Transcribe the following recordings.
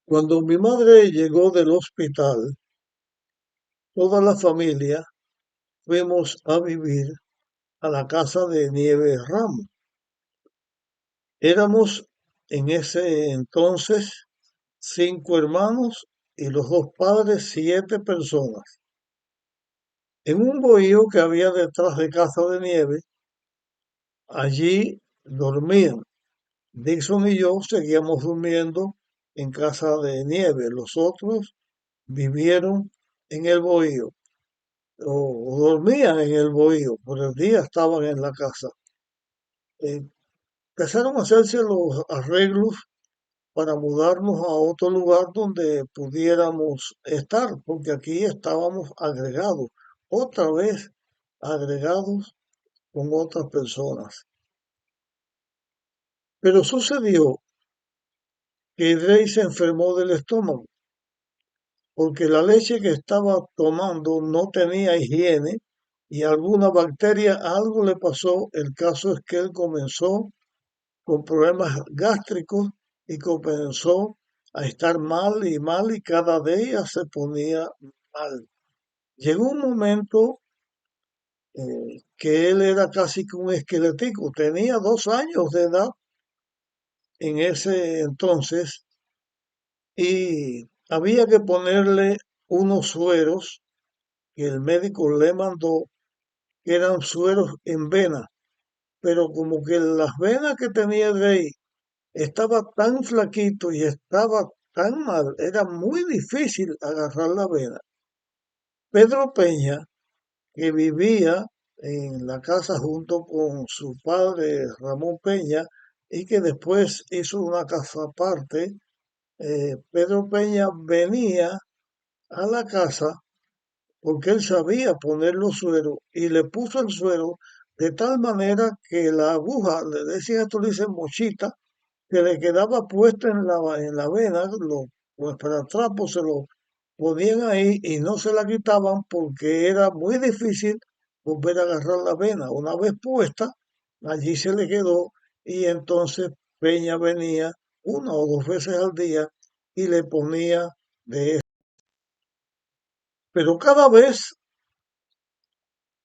Cuando mi madre llegó del hospital, toda la familia fuimos a vivir a la casa de Nieves Ramos. Éramos en ese entonces 5 hermanos y los dos padres, 7 personas. En un bohío que había detrás de casa de Nieves, allí dormían. Dixon y yo seguíamos durmiendo en casa de Nieves. Los otros vivieron en el bohío. O dormían en el bohío, por el día estaban en la casa. Eh, Empezaron a hacerse los arreglos para mudarnos a otro lugar donde pudiéramos estar, porque aquí estábamos agregados, otra vez agregados con otras personas. Pero sucedió que Drey se enfermó del estómago, porque la leche que estaba tomando no tenía higiene y alguna bacteria, algo le pasó. El caso es que él comenzó con problemas gástricos y comenzó a estar mal y cada día se ponía mal. Llegó un momento que él era casi que un esquelético, tenía 2 años de edad en ese entonces y había que ponerle unos sueros que el médico le mandó, que eran sueros en vena, pero como que las venas que tenía de ahí estaba tan flaquito y estaba tan mal, era muy difícil agarrar la vena. Pedro Peña, que vivía en la casa junto con su padre Ramón Peña y que después hizo una casa aparte, Pedro Peña venía a la casa porque él sabía poner los sueros y le puso el suero de tal manera que la aguja, le decían esto, le dicen mochita, que le quedaba puesta en la vena, pues para trapo se lo ponían ahí y no se la quitaban porque era muy difícil volver a agarrar la vena. Una vez puesta, allí se le quedó y entonces Peña venía 1 o 2 veces al día y le ponía de eso. Pero cada vez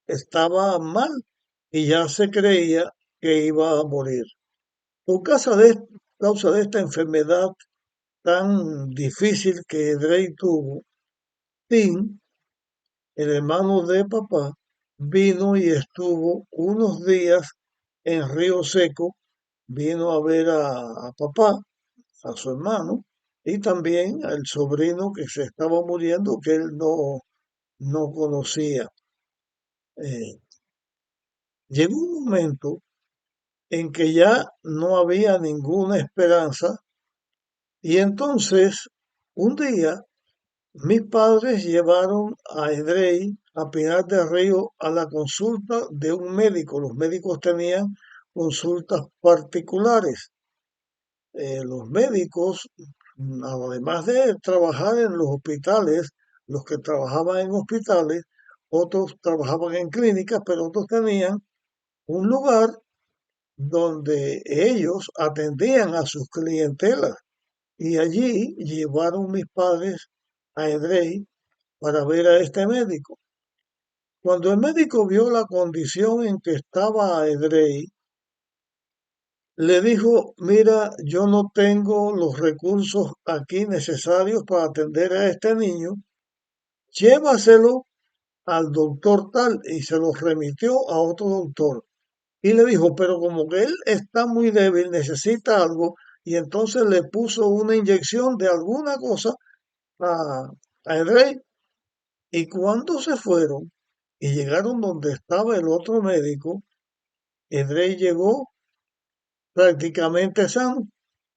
estaba mal y ya se creía que iba a morir. Por causa de esta enfermedad tan difícil que Drake tuvo, Tim, el hermano de papá, vino y estuvo unos días en Río Seco, vino a ver a papá, a su hermano, y también al sobrino que se estaba muriendo, que él no conocía. Eh, Llegó un momento en que ya no había ninguna esperanza, y entonces, un día, mis padres llevaron a Edrey a Pinar del Río a la consulta de un médico. Los médicos tenían consultas particulares. Los médicos, además de trabajar en los hospitales, los que trabajaban en hospitales, otros trabajaban en clínicas, pero otros tenían un lugar donde ellos atendían a sus clientelas. Y allí llevaron mis padres a Edrey para ver a este médico. Cuando el médico vio la condición en que estaba Edrey, le dijo, mira, yo no tengo los recursos aquí necesarios para atender a este niño, llévaselo al doctor tal y se lo remitió a otro doctor. Y le dijo, pero como que él está muy débil, necesita algo, y entonces le puso una inyección de alguna cosa a Edrey. Y cuando se fueron y llegaron donde estaba el otro médico, Edrey llegó prácticamente sano.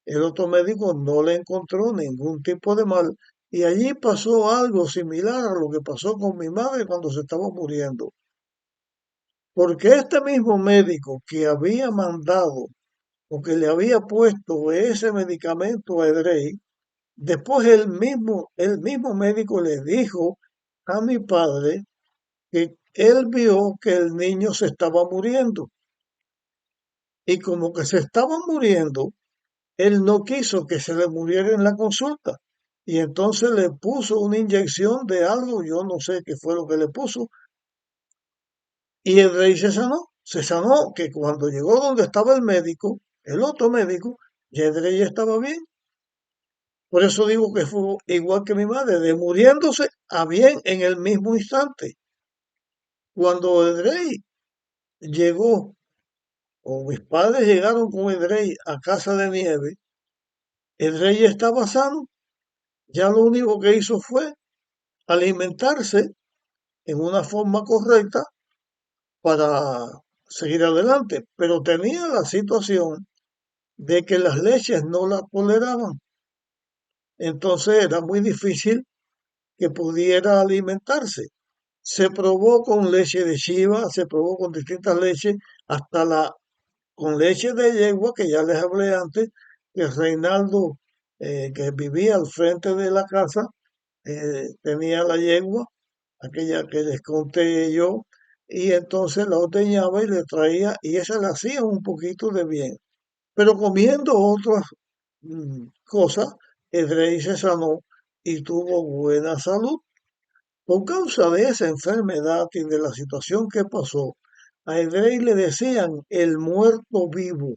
El otro médico no le encontró ningún tipo de mal y allí pasó algo similar a lo que pasó con mi madre cuando se estaba muriendo. Porque este mismo médico que había mandado o que le había puesto ese medicamento a Edrey, después el mismo médico le dijo a mi padre que él vio que el niño se estaba muriendo y como que se estaba muriendo, él no quiso que se le muriera en la consulta. y entonces le puso una inyección de algo, yo no sé qué fue lo que le puso, y el rey se sanó, que cuando llegó donde estaba el médico, el otro médico, ya el rey estaba bien. Por eso digo que fue igual que mi madre, de muriéndose a bien en el mismo instante. Cuando el rey llegó, o mis padres llegaron con el rey a Casa de Nieve, el rey estaba sano, ya lo único que hizo fue alimentarse en una forma correcta para seguir adelante, pero tenía la situación de que las leches no la toleraban, entonces era muy difícil que pudiera alimentarse. Se probó con leche de chiva, se probó con distintas leches, hasta con leche de yegua, que ya les hablé antes, que Reinaldo, que vivía al frente de la casa, tenía la yegua, aquella que les conté yo, y entonces la ordeñaba y le traía, y esa le hacía un poquito de bien. Pero comiendo otras cosas, el rey se sanó y tuvo buena salud. Por causa de esa enfermedad y de la situación que pasó, a Edrey le decían el muerto vivo,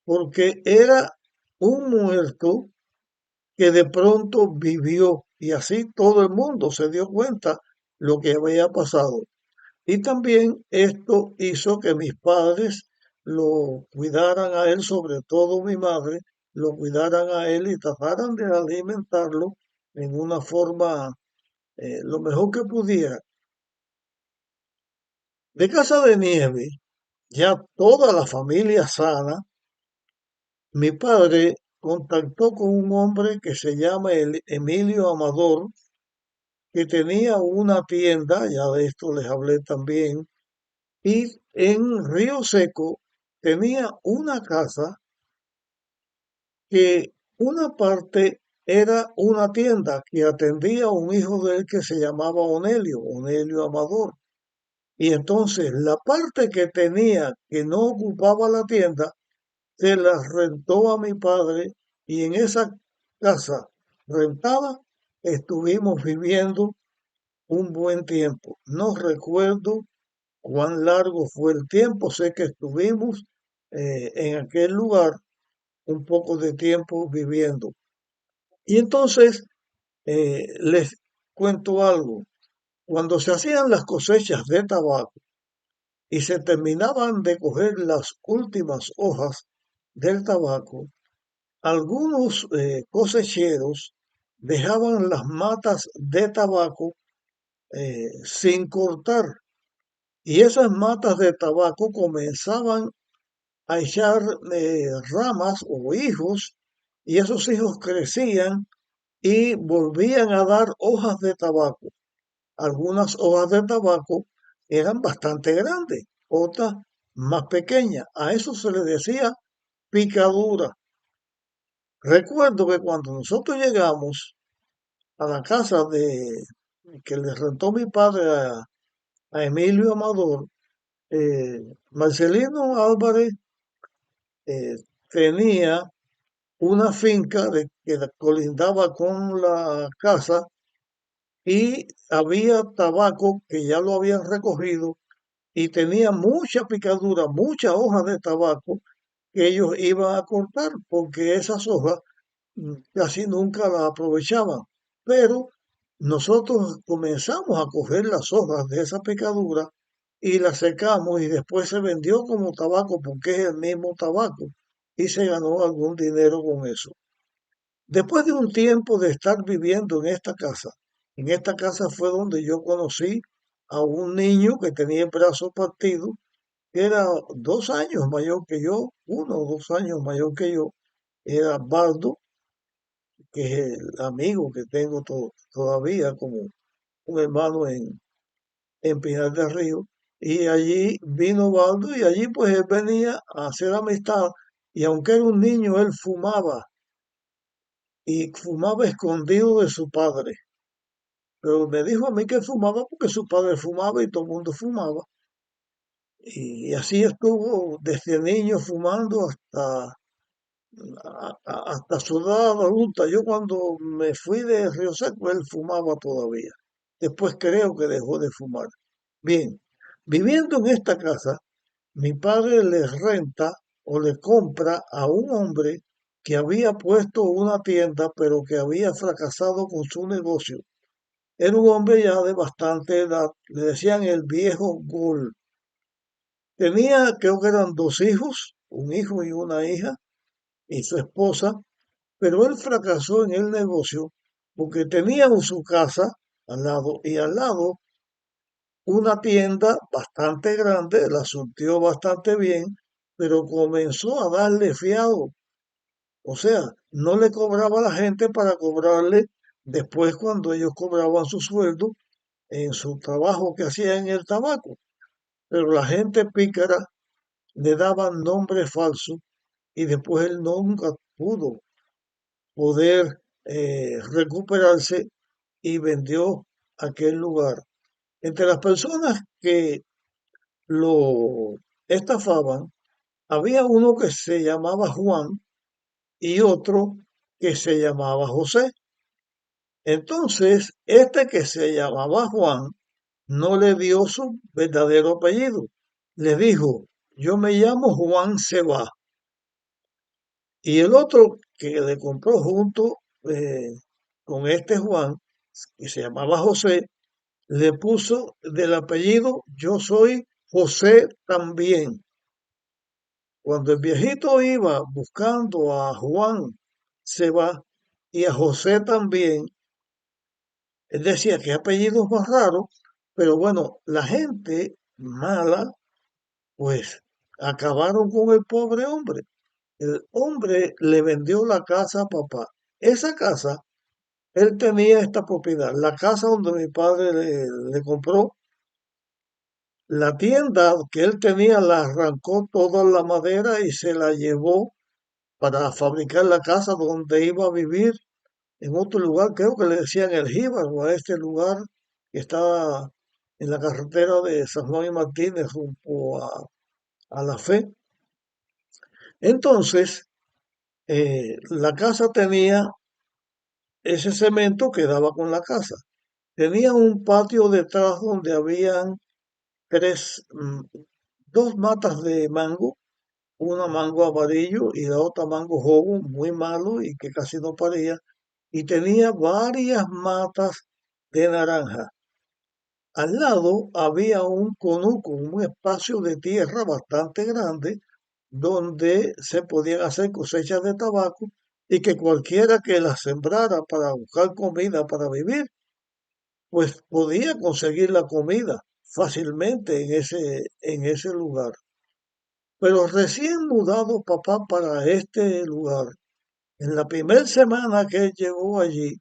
porque era un muerto que de pronto vivió y así todo el mundo se dio cuenta lo que había pasado. Y también esto hizo que mis padres lo cuidaran a él, sobre todo mi madre, lo cuidaran a él y trataran de alimentarlo en una forma lo mejor que pudiera. De Casa de Nieve, ya toda la familia sana, mi padre contactó con un hombre que se llama Emilio Amador, que tenía una tienda, ya de esto les hablé también, y en Río Seco tenía una casa que una parte era una tienda que atendía a un hijo de él que se llamaba Onelio Amador. Y entonces la parte que tenía que no ocupaba la tienda, se la rentó a mi padre y en esa casa rentada estuvimos viviendo un buen tiempo. No recuerdo cuán largo fue el tiempo, sé que estuvimos en aquel lugar un poco de tiempo viviendo. Y entonces les cuento algo. Cuando se hacían las cosechas de tabaco y se terminaban de coger las últimas hojas del tabaco, algunos cosecheros dejaban las matas de tabaco sin cortar y esas matas de tabaco comenzaban a echar ramas o hijos y esos hijos crecían y volvían a dar hojas de tabaco. Algunas hojas de tabaco eran bastante grandes, otras más pequeñas. A eso se le decía picadura. Recuerdo que cuando nosotros llegamos a la casa de que le rentó mi padre a Emilio Amador, Marcelino Álvarez eh, tenía una finca que colindaba con la casa y había tabaco que ya lo habían recogido y tenía mucha picadura, muchas hojas de tabaco que ellos iban a cortar porque esas hojas casi nunca las aprovechaban. Pero nosotros comenzamos a coger las hojas de esa picadura y las secamos y después se vendió como tabaco porque es el mismo tabaco y se ganó algún dinero con eso. Después de un tiempo de estar viviendo en esta casa fue donde yo conocí a un niño que tenía el brazo partido, que era 2 años mayor que yo, 1 o 2 años mayor que yo, era Baldo, que es el amigo que tengo todavía como un hermano en Pinar del Río. Y allí vino Baldo y allí pues él venía a hacer amistad y aunque era un niño, él fumaba y fumaba escondido de su padre. Pero me dijo a mí que fumaba porque su padre fumaba y todo el mundo fumaba. Y así estuvo desde niño fumando hasta su edad adulta. Yo cuando me fui de Río Seco, él fumaba todavía. Después creo que dejó de fumar. Bien, viviendo en esta casa, mi padre le renta o le compra a un hombre que había puesto una tienda, pero que había fracasado con su negocio. Era un hombre ya de bastante edad, le decían el viejo Gol. Tenía, creo que eran dos hijos, un hijo y una hija, y su esposa, pero él fracasó en el negocio porque tenía su casa al lado y al lado una tienda bastante grande, la surtió bastante bien, pero comenzó a darle fiado. O sea, no le cobraba a la gente para cobrarle después cuando ellos cobraban su sueldo en su trabajo que hacía en el tabaco. Pero la gente pícara le daba nombres falsos y después él nunca pudo poder recuperarse y vendió aquel lugar. Entre las personas que lo estafaban, había uno que se llamaba Juan y otro que se llamaba José. Entonces, este que se llamaba Juan no le dio su verdadero apellido. Le dijo, yo me llamo Juan Seba. Y el otro que le compró junto con este Juan, que se llamaba José, le puso del apellido, yo soy José también. Cuando el viejito iba buscando a Juan Seba y a José también, él decía que apellidos más raros, pero bueno, la gente mala, pues acabaron con el pobre hombre. El hombre le vendió la casa a papá. Esa casa, él tenía esta propiedad, la casa donde mi padre le compró, la tienda que él tenía la arrancó toda la madera y se la llevó para fabricar la casa donde iba a vivir en otro lugar, creo que le decían el Jíbaro, a este lugar que estaba en la carretera de San Juan y Martínez rumbo a La Fe. Entonces, la casa tenía ese cemento que daba con la casa. Tenía un patio detrás donde habían tres, dos matas de mango, una mango amarillo y la otra mango joven, muy malo y que casi no paría, y tenía varias matas de naranja. Al lado había un conuco, un espacio de tierra bastante grande donde se podían hacer cosechas de tabaco y que cualquiera que las sembrara para buscar comida para vivir, pues podía conseguir la comida fácilmente en ese lugar. Pero recién mudado papá para este lugar, en la primera semana que él llegó allí,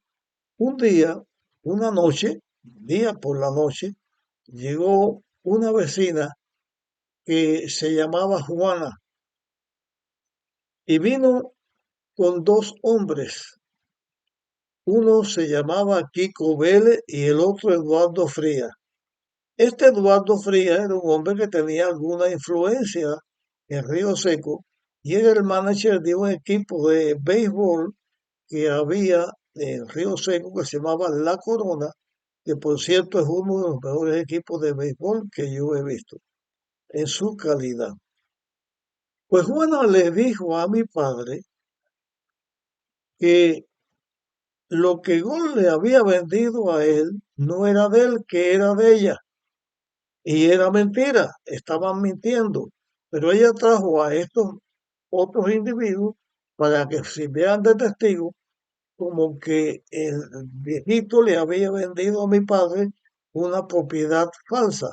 un día, una noche, día por la noche, llegó una vecina que se llamaba Juana y vino con dos hombres. Uno se llamaba Kiko Vélez y el otro Eduardo Frías. Este Eduardo Frías era un hombre que tenía alguna influencia en Río Seco y era el manager de un equipo de béisbol que había en Río Seco que se llamaba La Corona, que por cierto es uno de los mejores equipos de béisbol que yo he visto en su calidad. Pues Juana le dijo a mi padre que lo que Gol le había vendido a él no era de él, que era de ella. Y era mentira, estaban mintiendo. Pero ella trajo a estos otros individuos para que sirvieran de testigos como que el viejito le había vendido a mi padre una propiedad falsa.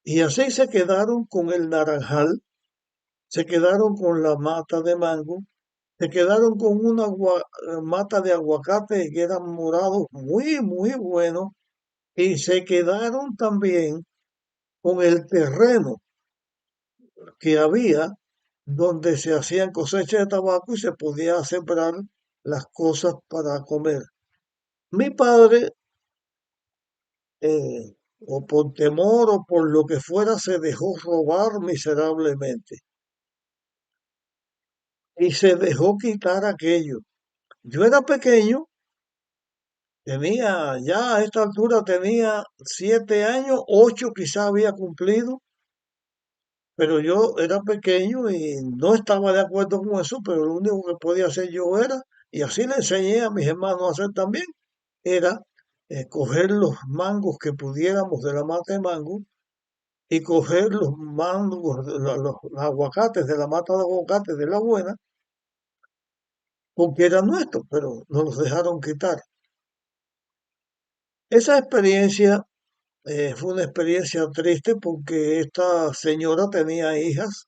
Y así se quedaron con el naranjal, se quedaron con la mata de mango, se quedaron con una mata de aguacate que eran morados muy, muy buenos y se quedaron también con el terreno que había donde se hacían cosechas de tabaco y se podía sembrar las cosas para comer. Mi padre, o por temor o por lo que fuera, se dejó robar miserablemente. y se dejó quitar aquello. Yo era pequeño, tenía, ya a esta altura tenía 7 años, 8 quizá había cumplido, pero yo era pequeño y no estaba de acuerdo con eso, pero lo único que podía hacer yo era, y así le enseñé a mis hermanos a hacer también, era coger los mangos que pudiéramos de la mata de mango y coger los mangos, los aguacates de la mata de aguacates de la buena, porque eran nuestros, pero nos los dejaron quitar. Esa experiencia fue una experiencia triste porque esta señora tenía hijas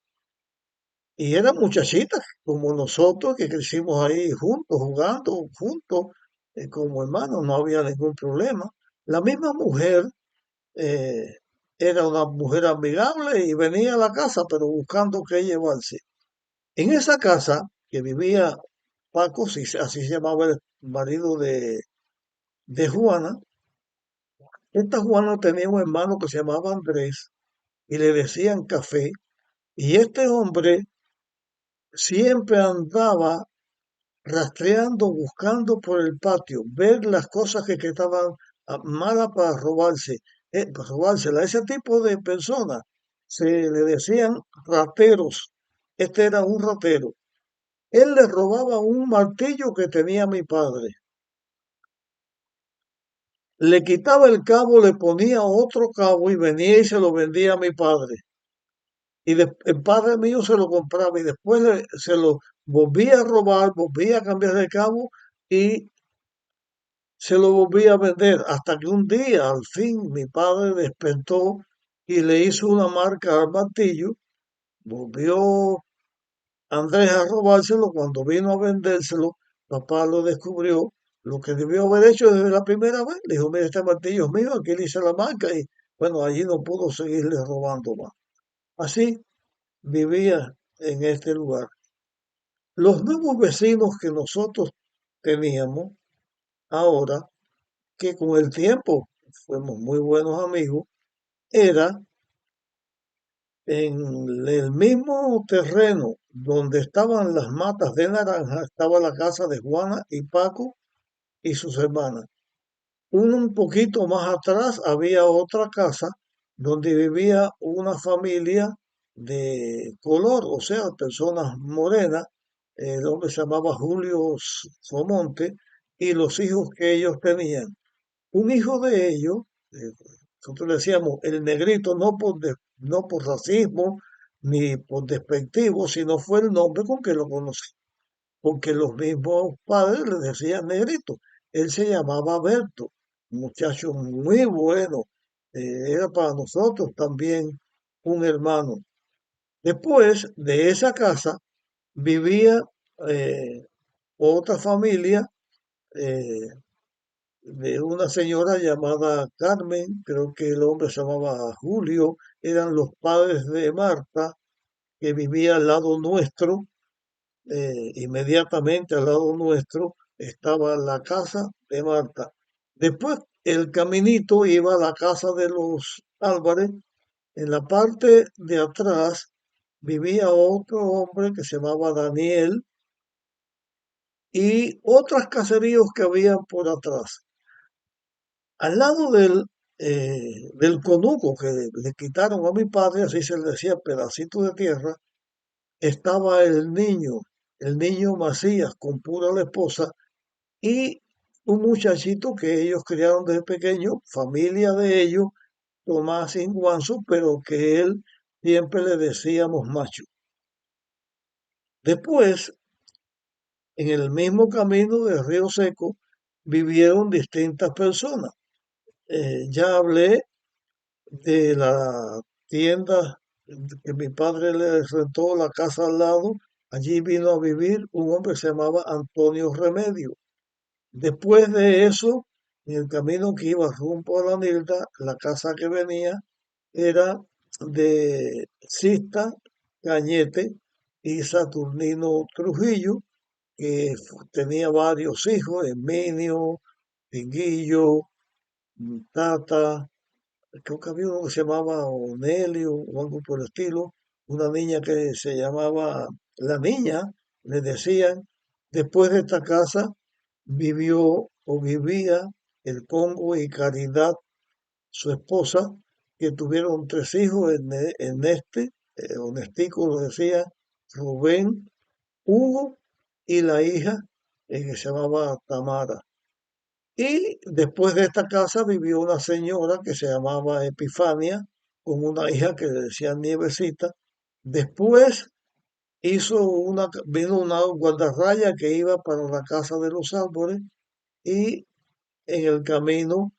y eran muchachitas como nosotros que crecimos ahí juntos, jugando juntos, como hermanos, no había ningún problema. La misma mujer eh, era una mujer amigable y venía a la casa, pero buscando qué llevarse. En esa casa que vivía Paco, así se llamaba el marido de Juana, esta Juana tenía un hermano que se llamaba Andrés y le decían Café, y este hombre siempre andaba rastreando, buscando por el patio, ver las cosas que estaban malas para robársela. Ese tipo de personas se le decían rateros. Este era un ratero. Él le robaba un martillo que tenía mi padre. Le quitaba el cabo, le ponía otro cabo y venía y se lo vendía a mi padre. Y el padre mío se lo compraba y después se lo volvía a robar, volvía a cambiar de cabo y se lo volvía a vender. Hasta que un día, al fin, mi padre despertó y le hizo una marca al martillo. Volvió Andrés a robárselo. Cuando vino a vendérselo, papá lo descubrió. Lo que debió haber hecho desde la primera vez. Le dijo, mira, este martillo es mío, aquí le hice la marca y bueno, allí no pudo seguirle robando más. Así vivía en este lugar. Los nuevos vecinos que nosotros teníamos ahora, que con el tiempo fuimos muy buenos amigos, era en el mismo terreno donde estaban las matas de naranja, estaba la casa de Juana y Paco y sus hermanas. Un poquito más atrás había otra casa donde vivía una familia de color, o sea, personas morenas. El hombre se llamaba Julio Somonte y los hijos que ellos tenían. Un hijo de ellos, eh, nosotros le decíamos el negrito, no por racismo ni por despectivo, sino fue el nombre con que lo conocí, porque los mismos padres le decían negrito. Él se llamaba Berto, un muchacho muy bueno, era para nosotros también un hermano. Después de esa casa vivía eh, otra familia eh, de una señora llamada Carmen, creo que el hombre se llamaba Julio, eran los padres de Marta, que vivía al lado nuestro, inmediatamente al lado nuestro estaba la casa de Marta. Después el caminito iba a la casa de los Álvarez. En la parte de atrás vivía otro hombre que se llamaba Daniel y otros caseríos que habían por atrás. Al lado del conuco que le quitaron a mi padre, así se le decía pedacito de tierra, estaba el niño Macías con pura la esposa y un muchachito que ellos criaron desde pequeño, familia de ellos, Tomás Inguanzo, pero que él siempre le decíamos macho. Después, en el mismo camino de Río Seco, vivieron distintas personas. Ya hablé de la tienda que mi padre le rentó la casa al lado. Allí vino a vivir un hombre que se llamaba Antonio Remedio. Después de eso, en el camino que iba rumbo a la Nilda, la casa que venía era de Sista Cañete y Saturnino Trujillo, que tenía varios hijos, Herminio, Tinguillo, Tata, creo que había uno que se llamaba Onelio o algo por el estilo, una niña que se llamaba La Niña, le decían. Después de esta casa vivió o vivía el Congo y Caridad, su esposa, que tuvieron tres hijos en este, Honestico lo decía, Rubén, Hugo y la hija que se llamaba Tamara. Y después de esta casa vivió una señora que se llamaba Epifania, con una hija que le decían Nievecita. Después vino una guardarraya que iba para la casa de los árboles y en el camino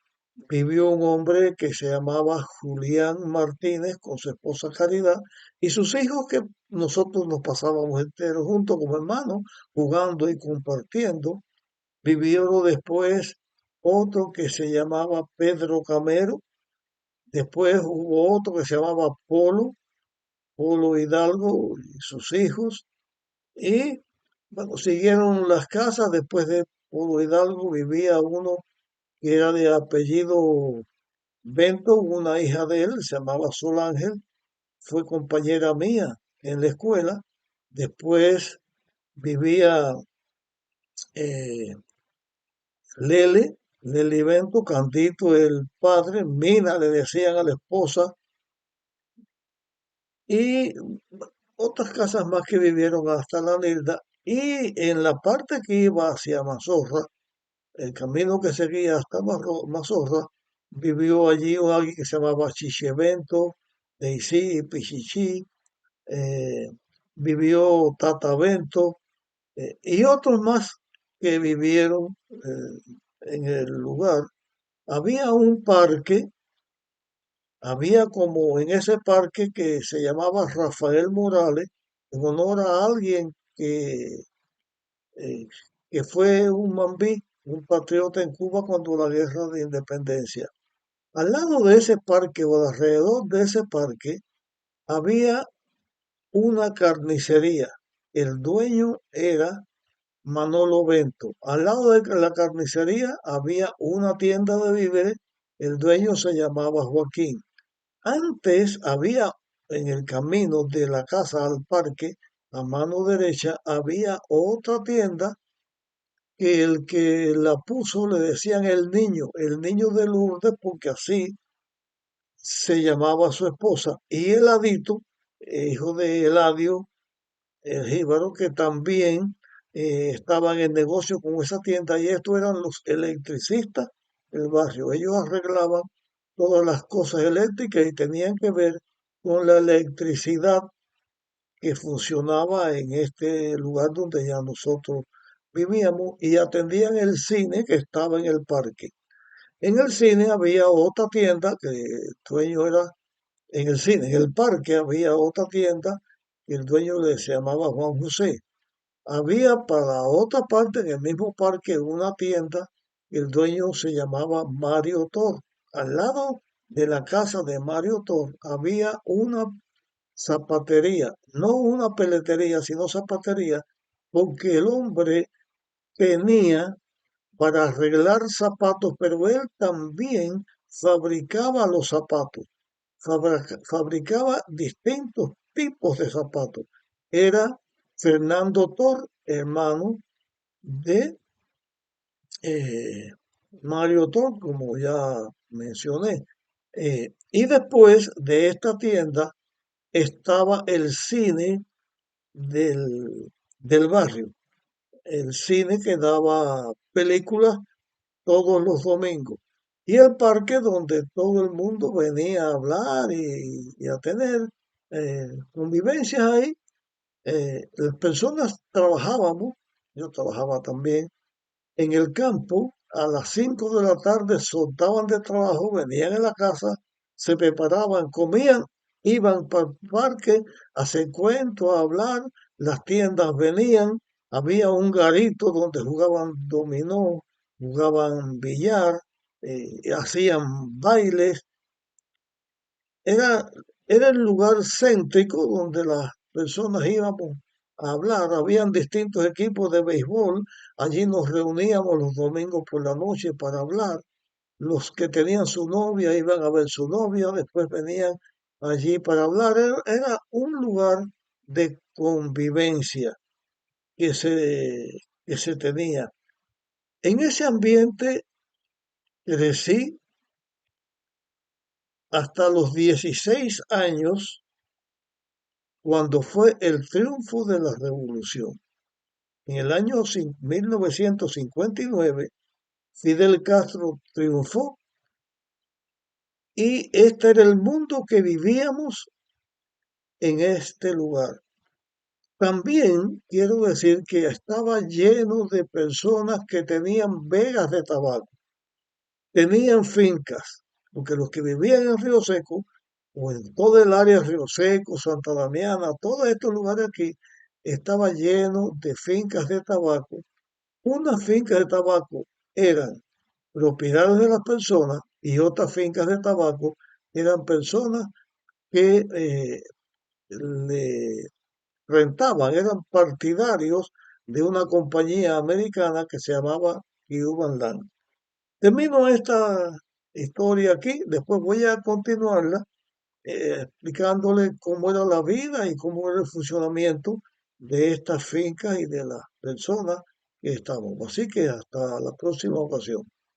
vivió un hombre que se llamaba Julián Martínez con su esposa Caridad y sus hijos que nosotros nos pasábamos enteros juntos como hermanos, jugando y compartiendo. Vivió después otro que se llamaba Pedro Camero, después hubo otro que se llamaba Polo Hidalgo y sus hijos, y bueno, siguieron las casas. Después de Polo Hidalgo vivía uno que era de apellido Bento, una hija de él, se llamaba Sol Ángel, fue compañera mía en la escuela. Después vivía eh, Leli Bento, Cantito el padre, Mina le decían a la esposa, y otras casas más que vivieron hasta la Nilda. Y en la parte que iba hacia Mazorra, el camino que seguía hasta Mazorra, vivió allí alguien que se llamaba Chichevento, Deisí, Pichichi, eh, vivió Tatavento, y otros más que vivieron en el lugar. Había un parque, había como en ese parque que se llamaba Rafael Morales, en honor a alguien eh, que fue un mambí, un patriota en Cuba cuando la guerra de independencia. Al lado de ese parque o alrededor de ese parque había una carnicería. El dueño era Manolo Bento. Al lado de la carnicería había una tienda de víveres. El dueño se llamaba Joaquín. Antes había en el camino de la casa al parque, a mano derecha, había otra tienda que el que la puso le decían el niño de Lourdes, porque así se llamaba su esposa, y Heladito, hijo de Eladio, el jíbaro, que también estaba en el negocio con esa tienda, y estos eran los electricistas del barrio. Ellos arreglaban todas las cosas eléctricas y tenían que ver con la electricidad que funcionaba en este lugar donde ya nosotros vivíamos, y atendían el cine que estaba en el parque. En el cine había otra tienda que el dueño era, en el cine, en el parque había otra tienda que el dueño se llamaba Juan José. Había para otra parte en el mismo parque una tienda que el dueño se llamaba Mario Tor. Al lado de la casa de Mario Tor había una zapatería, no una peletería, sino zapatería, porque el hombre tenía para arreglar zapatos, pero él también fabricaba los zapatos, fabricaba distintos tipos de zapatos. Era Fernando Tor, hermano de eh, Mario Tor, como ya mencioné. Y después de esta tienda estaba el cine del barrio, el cine que daba películas todos los domingos. Y el parque donde todo el mundo venía a hablar y a tener convivencias ahí. Las personas trabajábamos, yo trabajaba también, en el campo. A las 5 de la tarde soltaban de trabajo, venían a la casa, se preparaban, comían, iban para el parque a hacer cuentos, a hablar, las tiendas venían, había un garito donde jugaban dominó, jugaban billar, hacían bailes. Era, era el lugar céntrico donde las personas íbamos a hablar. Habían distintos equipos de béisbol. Allí nos reuníamos los domingos por la noche para hablar. Los que tenían su novia iban a ver su novia, después venían allí para hablar. Era un lugar de convivencia. que se, que se tenía. En ese ambiente crecí hasta los 16 años, cuando fue el triunfo de la revolución. En el año 1959, Fidel Castro triunfó y este era el mundo que vivíamos en este lugar. También quiero decir que estaba lleno de personas que tenían vegas de tabaco, tenían fincas, porque los que vivían en Río Seco, o en todo el área de Río Seco, Santa Damiana, todos estos lugares aquí, estaba lleno de fincas de tabaco. Unas fincas de tabaco eran propiedades de las personas y otras fincas de tabaco eran personas que le rentaban, eran partidarios de una compañía americana que se llamaba Cuban Land. Termino esta historia aquí, después voy a continuarla explicándole cómo era la vida y cómo era el funcionamiento de estas fincas y de las personas que estábamos. Así que hasta la próxima ocasión.